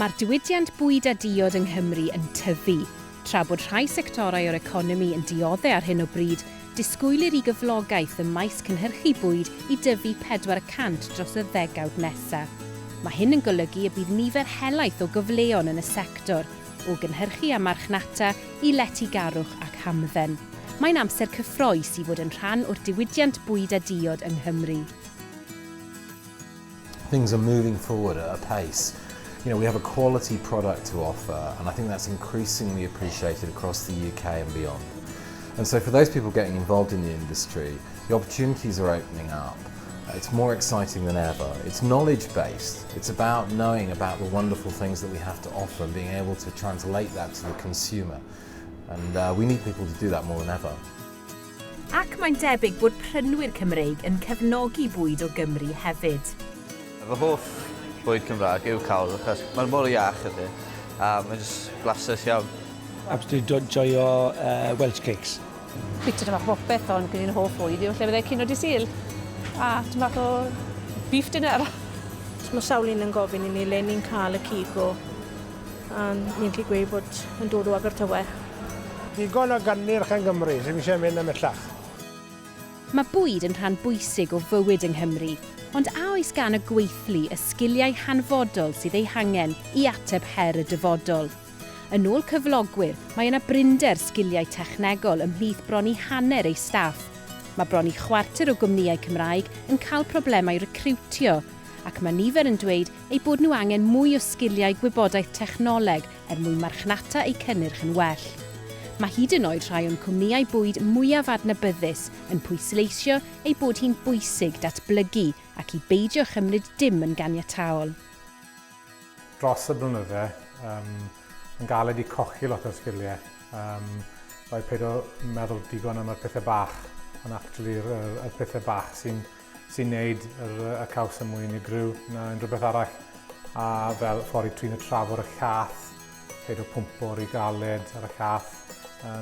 Mae'r diwydiant bwyd a diod yng Nghymru yn tyfu, tra bod rhai sectorau o'r economi yn dioddau ar hyn o bryd, disgwylir i gyflogaeth y maes cynhyrchu bwyd i dyfu 400 dros y ddegawd nesaf. Mae hyn yn golygu y bydd nifer helaeth o gyfleon yn y sector, o gynhyrchu a marchnata i letigarwch ac hamdden. Mae'n amser cyffroes i fod yn rhan o'r diwydiant bwyd a diod yng Nghymru. Things are moving forward at a pace. We have a quality product to offer, and I think that's increasingly appreciated across the UK and beyond. And so for those people getting involved in the industry, the opportunities are opening up. It's more exciting than ever. It's knowledge-based. It's about knowing about the wonderful things that we have to offer and being able to translate that to the consumer. And we need people to do that more than ever. Ac mae'n debyg bod prynwyr Cymreig yn cefnogi bwyd o Gymru hefyd. Fy hoff bwyd Cymraeg yw cael, achos mae'n mor iach ydy, a mae'n just blasus iawn. Absolutely joio Welsh cakes. Bwyta dy bach popeth ond gyda'n hoff bwyd yw lle byddai cino dy sil. A dy bach o beef dinner. Mae sawl un yn gofyn i ni le ni'n cael y cigo, a ni'n gallu gweud bod yn dod o Abertawe. Digon o gynnyr yn Gymru, sy'n eisiau mynd ymellach. Mae bwyd yn rhan bwysig o fywyd yng Nghymru, ond a oes gan y gweithlu y sgiliau hanfodol sydd eu hangen i ateb her y dyfodol. Yn ôl cyflogwyr, mae yna brinder sgiliau technegol ymhlith bron i hanner ei staff. Mae bron i chwarter o gwmnïau Cymraeg yn cael problemau recriwtio, ac mae nifer yn dweud eu bod nhw angen mwy o sgiliau gwybodaeth technoleg mwyn marchnata eu cynnyrch yn well. Mae hyd yn oed rhai o'n cwmnïau bwyd mwyaf adnabyddus yn pwysleisio eu bod hi'n bwysig datblygu ac i beidio chymryd dim yn ganiataol. Dros y blynydde, yn galed i cochi lot o sgiliau. Rhaid peido meddwl digon am y pethau bach, ond actually y pethau bach sy'n neud y caws yn mwy unigryw na unrhyw beth arall. A fel ffordd i trin y trafod y llath, peido pwmpo'r i galed ar y llath.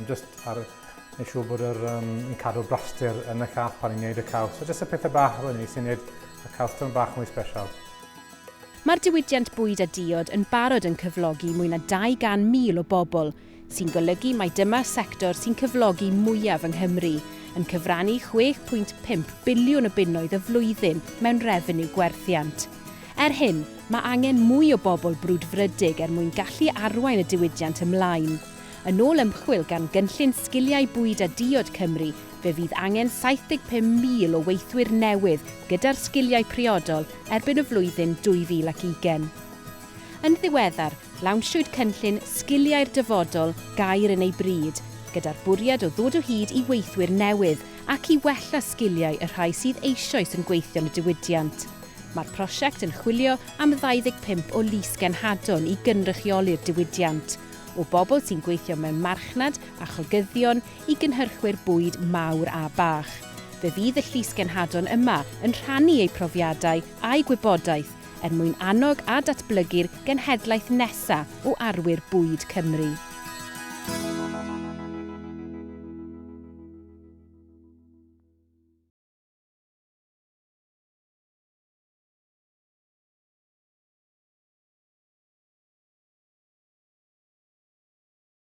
Just neu siŵr bod yn cadw braster yn y llath pan i'n neud y caws. So just y pethau bach hynny sy'n neud y caws yn bach mwy special. Mae'r diwydiant bwyd a diod yn barod yn cyflogi mwy na 200,000 o bobl, sy'n golygu mai dyma sector sy'n cyflogi mwyaf yng Nghymru, yn cyfrannu 6.5 biliwn o bunnoedd y flwyddyn mewn refeniw gwerthiant. Hyn, mae angen mwy o bobl brwdfrydig mwyn gallu arwain y diwydiant ymlaen. Yn ôl ymchwil gan gynllun sgiliau bwyd a diod Cymru, fe fydd angen 75,000 o weithwyr newydd gyda'r sgiliau priodol erbyn y flwyddyn 2020. Yn ddiweddar, lawnsiwyd cynllun Sgiliau'r Dyfodol, gair yn ei bryd, gyda'r bwriad o ddod o hyd i weithwyr newydd ac i wella sgiliau y rhai sydd eisoes yn gweithio yn y diwydiant. Mae'r prosiect yn chwilio am 25 o lys genhadon i gynrychioli'r diwydiant, o bobl sy'n gweithio mewn marchnad a chogyddion i gynhyrchwyr bwyd mawr a bach. Fe fydd y llys genhadon yma yn rhannu eu profiadau a'i gwybodaeth mwyn annog a datblygu'r genhedlaeth nesaf o arwyr bwyd Cymru.